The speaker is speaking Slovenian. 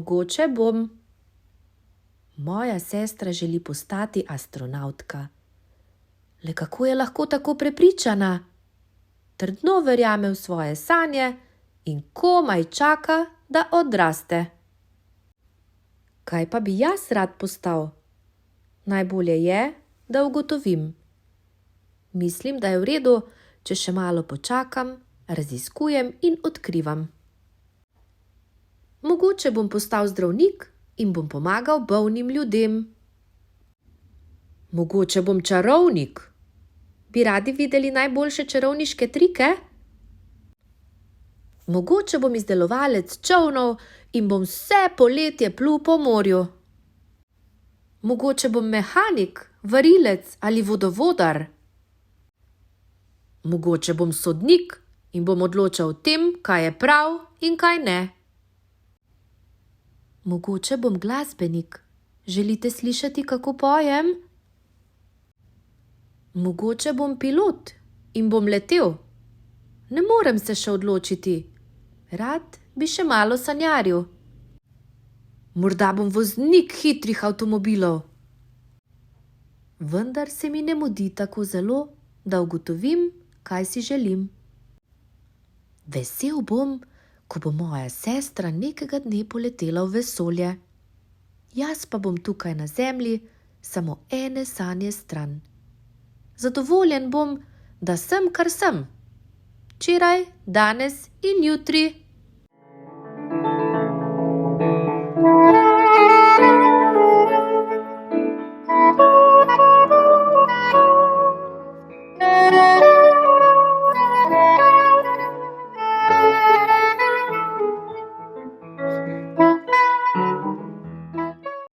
Mogoče bom. Moja sestra želi postati astronavtka. Le kako je lahko tako prepričana? Trdno verjame v svoje sanje in komaj čaka, da odraste. Kaj pa bi jaz rad postal? Najbolje je, da ugotovim. Mislim, da je v redu, če še malo počakam, raziskujem in odkrivam. Mogoče bom postal zdravnik in bom pomagal bolnim ljudem. Mogoče bom čarovnik. Bi radi videli najboljše čarovniške trike? Mogoče bom izdelovalec čolnov in bom vse poletje plul po morju. Mogoče bom mehanik, varilec ali vodovodar. Mogoče bom sodnik in bom odločal o tem, kaj je prav in kaj ne. Mogoče bom glasbenik. Želite slišati, kako pojem? Mogoče bom pilot in bom letel. Ne morem se še odločiti. Rad bi še malo sanjaril. Morda bom voznik hitrih avtomobilov. Vendar se mi ne mudi tako zelo, da ugotovim, kaj si želim. Vesel bom, ko bo moja sestra nekega dne poletela v vesolje. Jaz pa bom tukaj na zemlji samo ene sanje stran. Zadovoljen bom, da sem, kar sem. Včeraj, danes in jutri.